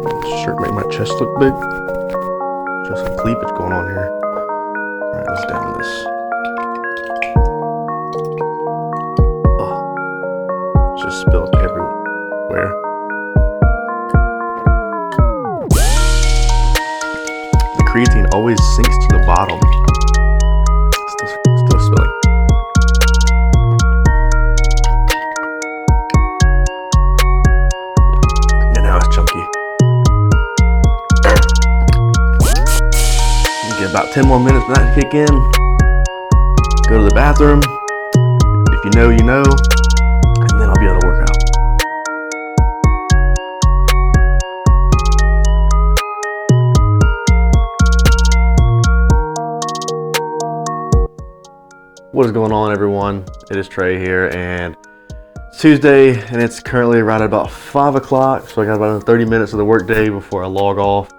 Shirt make my chest look big. Just some cleavage going on here. Alright, let's down this. Oh, just spilled everywhere. The creatine always sinks to the bottom. Still spilling. And now it's chunky. Get about 10 more minutes for that to kick in. Go to the bathroom. If you know, you know. And then I'll be able to work out. What is going on, everyone? It is Trey here, and it's Tuesday, and it's currently right at about 5 o'clock. So I got about 30 minutes of the work day before I log off.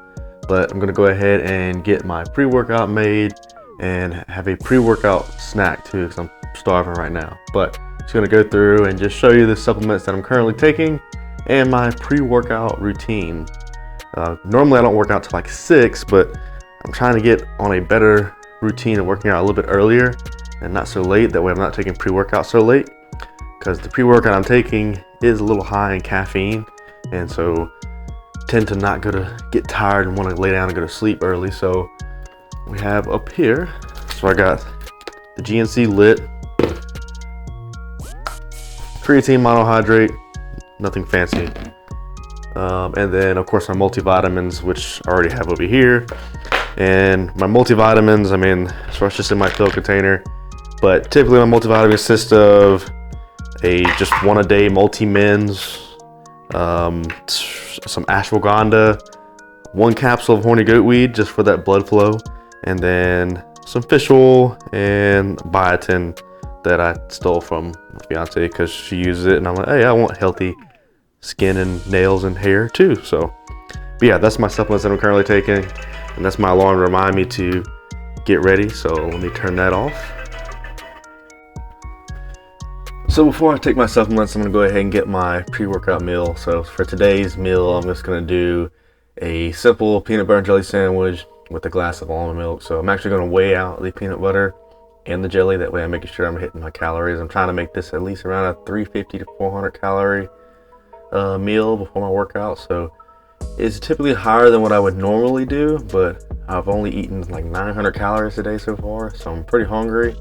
But I'm gonna go ahead and get my pre-workout made and have a pre-workout snack too, because I'm starving right now. But just gonna go through and just show you the supplements that I'm currently taking and my pre-workout routine. Normally I don't work out till like 6, but I'm trying to get on a better routine of working out a little bit earlier and not so late. That way I'm not taking pre-workout so late, because the pre-workout I'm taking is a little high in caffeine, and so tend to not get tired and want to lay down and go to sleep early. So we have up here, so I got the GNC Lit, Creatine Monohydrate, nothing fancy, and then of course my multivitamins, which I already have over here. And my multivitamins, I mean, so it's just in my pill container, but typically my multivitamins consist of just one a day multi-mins, some ashwagandha, one capsule of horny goat weed just for that blood flow, and then some fish oil and biotin that I stole from my fiance because she uses it, and I'm like, hey, I want healthy skin and nails and hair too. So but yeah, that's my supplements that I'm currently taking, and that's my alarm to remind me to get ready. So let me turn that off. So before I take my supplements, I'm gonna go ahead and get my pre-workout meal. So for today's meal, I'm just gonna do a simple peanut butter and jelly sandwich with a glass of almond milk. So I'm actually gonna weigh out the peanut butter and the jelly. That way I'm making sure I'm hitting my calories. I'm trying to make this at least around a 350 to 400 calorie meal before my workout. So it's typically higher than what I would normally do, but I've only eaten like 900 calories a day so far. So I'm pretty hungry.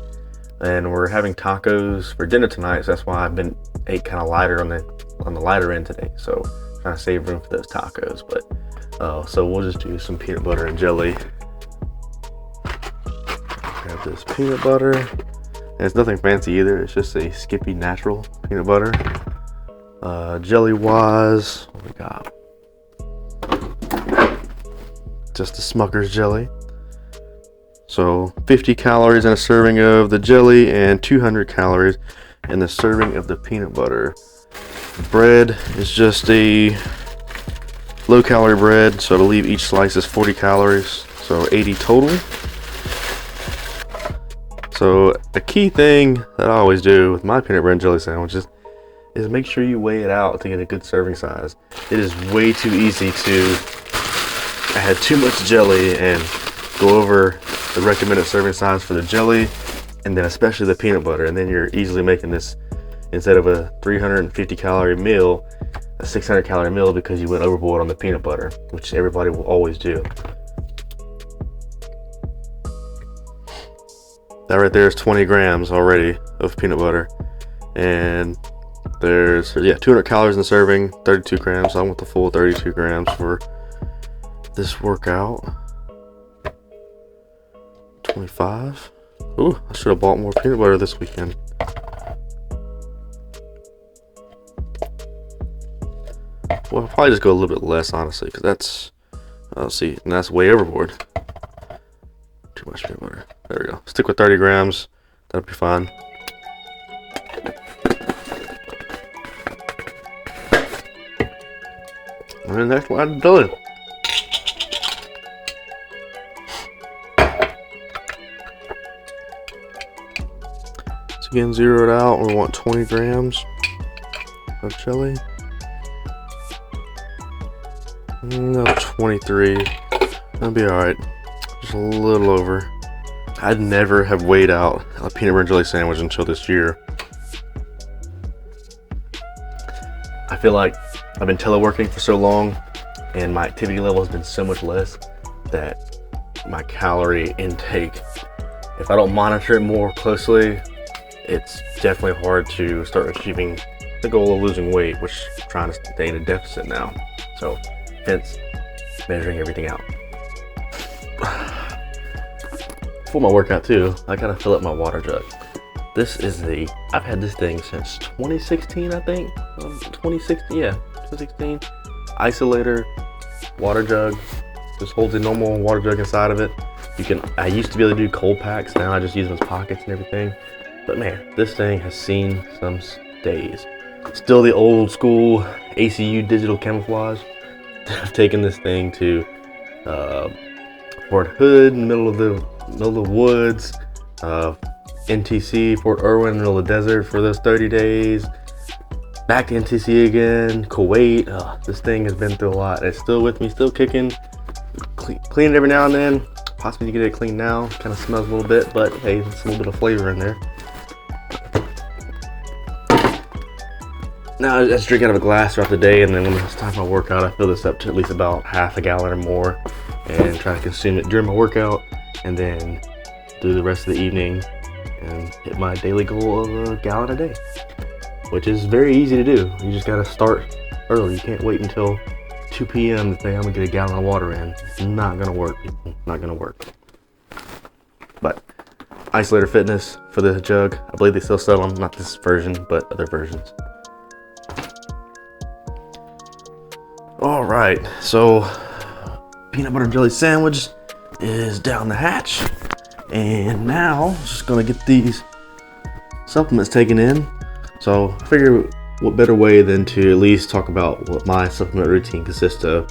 And we're having tacos for dinner tonight, so that's why I've been ate kind of lighter on the lighter end today. So trying to save room for those tacos. But so we'll just do some peanut butter and jelly. Grab this peanut butter. And it's nothing fancy either. It's just a Skippy natural peanut butter. Jelly wise, what we got? Just the Smucker's jelly. So 50 calories in a serving of the jelly and 200 calories in the serving of the peanut butter. Bread is just a low calorie bread, so I believe each slice is 40 calories, so 80 total. So a key thing that I always do with my peanut butter and jelly sandwiches is make sure you weigh it out to get a good serving size. It is way too easy to add too much jelly and go over the recommended serving size for the jelly, and then especially the peanut butter, and then you're easily making this, instead of a 350 calorie meal, a 600 calorie meal, because you went overboard on the peanut butter, which everybody will always do. That right there is 20 grams already of peanut butter, and there's 200 calories in the serving, 32 grams. So I want the full 32 grams for this workout. 25. Ooh, I should have bought more peanut butter this weekend. Well, I'll probably just go a little bit less, honestly, because that's, and that's way overboard. Too much peanut butter. There we go. Stick with 30 grams. That'll be fine. And then next one, I'm done. Again, zero it out. We want 20 grams of jelly. No, 23. That'll be all right. Just a little over. I'd never have weighed out a peanut butter and jelly sandwich until this year. I feel like I've been teleworking for so long and my activity level has been so much less that my calorie intake, if I don't monitor it more closely, it's definitely hard to start achieving the goal of losing weight, which I'm trying to stay in a deficit now. So hence measuring everything out. For my workout too, I gotta fill up my water jug. This is I've had this thing since 2016, I think. 2016, yeah, 2016. Isolator Water Jug. Just holds a normal water jug inside of it. I used to be able to do cold packs, now I just use them as pockets and everything. But man, this thing has seen some days. Still the old school ACU digital camouflage. I've taken this thing to Fort Hood, in the middle of the woods, NTC, Fort Irwin, in the middle of the desert for those 30 days. Back to NTC again, Kuwait. This thing has been through a lot. It's still with me, still kicking. Clean it every now and then. Possibly get it clean now. Kind of smells a little bit, but hey, there's a little bit of flavor in there. Now I just drink out of a glass throughout the day, and then when it's time for my workout, I fill this up to at least about half a gallon or more, and try to consume it during my workout, and then do the rest of the evening and hit my daily goal of a gallon a day, which is very easy to do. You just gotta start early. You can't wait until 2 p.m. to say I'm gonna get a gallon of water in. It's not gonna work, people. Not gonna work. But Isolator Fitness for the jug. I believe they still sell them, not this version, but other versions. All right, so peanut butter and jelly sandwich is down the hatch. And now, just gonna get these supplements taken in. So I figure what better way than to at least talk about what my supplement routine consists of,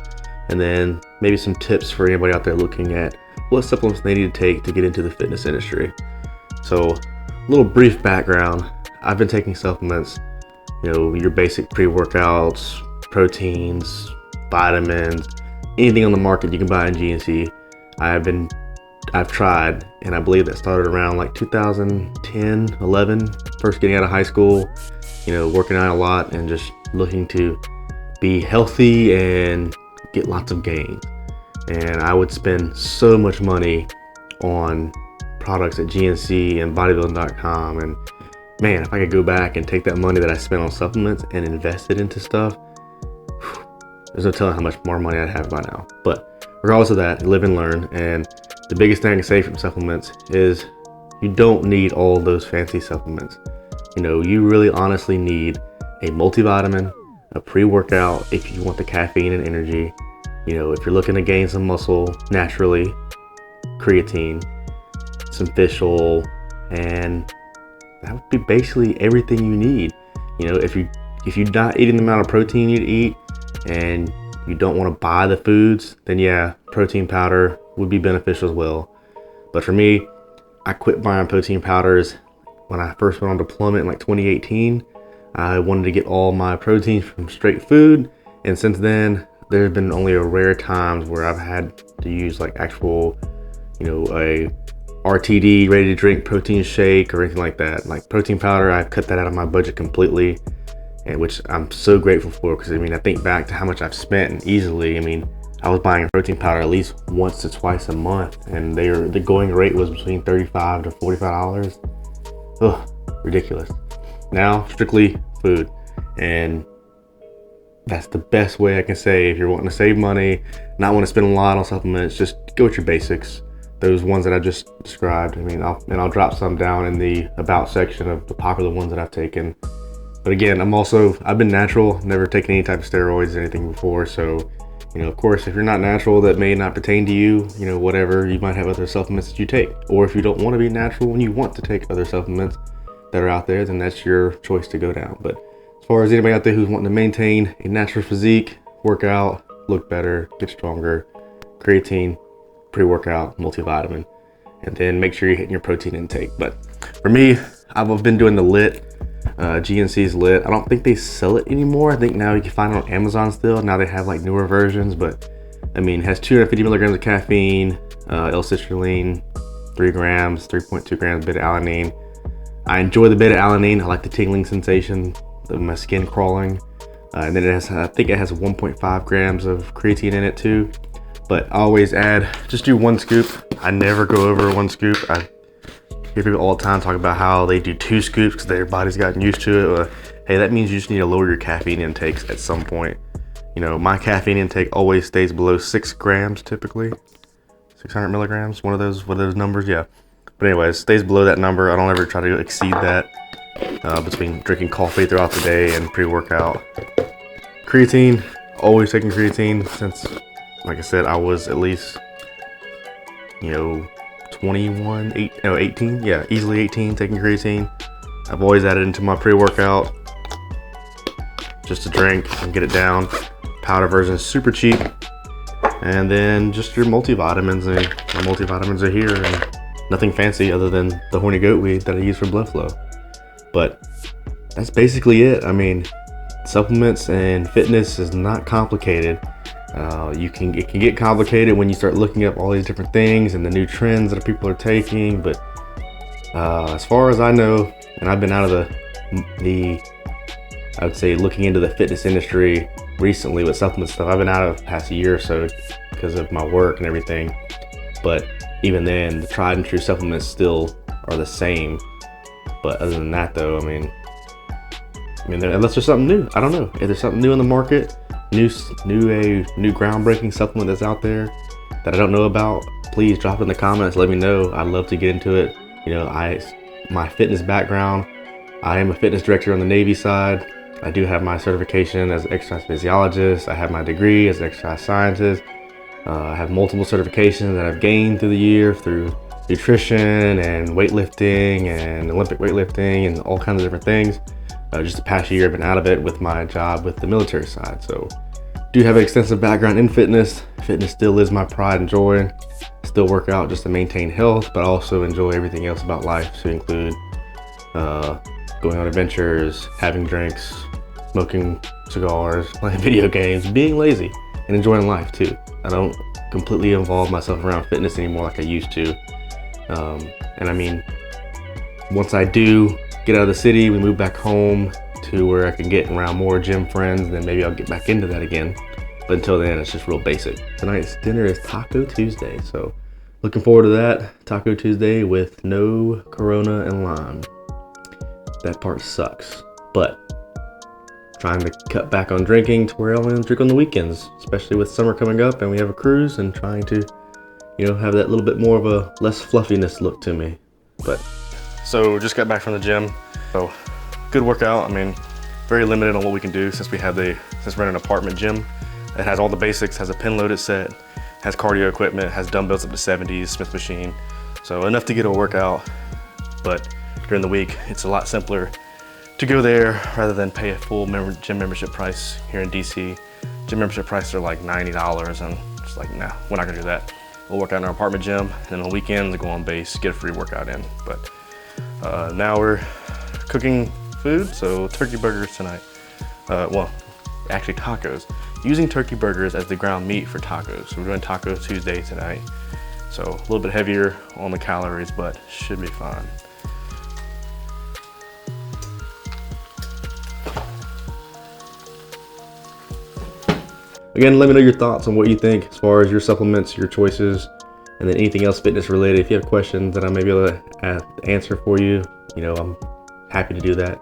and then maybe some tips for anybody out there looking at what supplements they need to take to get into the fitness industry. So a little brief background. I've been taking supplements, your basic pre-workouts, proteins, vitamins, anything on the market you can buy in GNC. I've tried, and I believe that started around like 2010, 11, first getting out of high school, working out a lot and just looking to be healthy and get lots of gains. And I would spend so much money on products at GNC and bodybuilding.com, and man, if I could go back and take that money that I spent on supplements and invest it into stuff, there's no telling how much more money I'd have by now. But regardless of that, live and learn. And the biggest thing I can say from supplements is you don't need all those fancy supplements. You really honestly need a multivitamin, a pre-workout if you want the caffeine and energy. If you're looking to gain some muscle naturally, creatine, some fish oil, and that would be basically everything you need. If you're not eating the amount of protein you need to eat and you don't want to buy the foods, then yeah, protein powder would be beneficial as well. But for me, I quit buying protein powders when I first went on deployment in like 2018. I wanted to get all my proteins from straight food, and since then there's been only a rare times where I've had to use like actual, a RTD ready to drink protein shake or anything like that. Like protein powder, I've cut that out of my budget completely, and which I'm so grateful for, because I think back to how much I've spent, and easily, I was buying a protein powder at least once to twice a month, and the going rate was between $35 to $45. Ugh, ridiculous. Now, strictly food, and that's the best way I can say. If you're wanting to save money, not want to spend a lot on supplements, just go with your basics. Those ones that I just described. I'll drop some down in the about section of the popular ones that I've taken. But again, I've been natural, never taken any type of steroids or anything before. So, of course, if you're not natural, that may not pertain to you, whatever, you might have other supplements that you take. Or if you don't want to be natural and you want to take other supplements that are out there, then that's your choice to go down. But as far as anybody out there who's wanting to maintain a natural physique, work out, look better, get stronger, creatine, pre-workout, multivitamin, and then make sure you're hitting your protein intake. But for me, I've been doing the LIT GNC's lit. I don't think they sell it anymore. I think now you can find it on Amazon still. Now they have like newer versions, but I mean, it has 250 milligrams of caffeine, L-citrulline, 3 grams, 3.2 grams beta alanine. I enjoy the beta alanine. I like the tingling sensation of my skin crawling. And then it has, I think it has 1.5 grams of creatine in it too. But I always just do 1 scoop. I never go over 1 scoop. I hear people all the time talk about how they do 2 scoops because their body's gotten used to it. Hey, that means you just need to lower your caffeine intakes at some point. You know, my caffeine intake always stays below 6 grams typically. 600 milligrams, one of those numbers, yeah. But anyways, stays below that number. I don't ever try to exceed that between drinking coffee throughout the day and pre-workout. Creatine, always taking creatine since, like I said, I was at least, 18, yeah, easily 18 taking creatine. I've always added into my pre-workout just to drink and get it down. Powder version is super cheap. And then just your multivitamins, and my multivitamins are here, and nothing fancy other than the horny goat weed that I use for blood flow. But that's basically it. I mean, supplements and fitness is not complicated. It can get complicated when you start looking up all these different things and the new trends that people are taking. But as far as I know, and I've been out of I would say looking into the fitness industry recently with supplement stuff. I've been out of the past year or so because of my work and everything. But even then, the tried and true supplements still are the same. But other than that, though, I mean, unless there's something new, I don't know. If there's something new in the market, new groundbreaking supplement that's out there that I don't know about, please drop it in the comments. Let me know. I'd love to get into it. My fitness background, I am a fitness director on the Navy side. I do have my certification as an exercise physiologist. I have my degree as an exercise scientist. I have multiple certifications that I've gained through the year through nutrition and weightlifting and Olympic weightlifting and all kinds of different things. Just the past year I've been out of it with my job with the military side. So do have an extensive background in fitness. Fitness still is my pride and joy. I still work out just to maintain health, but I also enjoy everything else about life, to include going on adventures, having drinks, smoking cigars, playing video games, being lazy, and enjoying life too. I don't completely involve myself around fitness anymore like I used to. And I mean, once I do get out of the city, we move back home to where I can get around more gym friends, then maybe I'll get back into that again. But until then, it's just real basic. Tonight's dinner is Taco Tuesday, so looking forward to that. Taco Tuesday with no Corona and lime. That part sucks, but trying to cut back on drinking to where I only drink on the weekends, especially with summer coming up and we have a cruise, and trying to, have that little bit more of a less fluffiness look to me. But so just got back from the gym. So good workout. I mean, very limited on what we can do since we're in an apartment gym. It has all the basics, has a pin loaded set, has cardio equipment, has dumbbells up to 70s, Smith machine. So enough to get a workout, but during the week, it's a lot simpler to go there rather than pay a full gym membership price here in DC. Gym membership prices are like $90, and just like, nah, we're not gonna do that. We'll work out in our apartment gym, and then on the weekends, go on base, get a free workout in. But now we're cooking food, so turkey burgers tonight. Well, actually tacos. Using turkey burgers as the ground meat for tacos. So we're doing Taco Tuesday tonight. So a little bit heavier on the calories, but should be fine. Again, let me know your thoughts on what you think as far as your supplements, your choices, and then anything else fitness related. If you have questions that I may be able to answer for you, I'm happy to do that.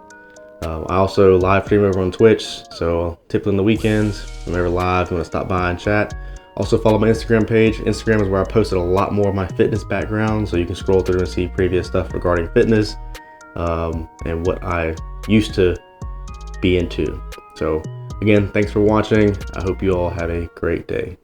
I also live stream over on Twitch, so typically on the weekends, I'm ever live if you want to stop by and chat. Also follow my Instagram page. Instagram is where I posted a lot more of my fitness background, so you can scroll through and see previous stuff regarding fitness and what I used to be into. So again, thanks for watching. I hope you all have a great day.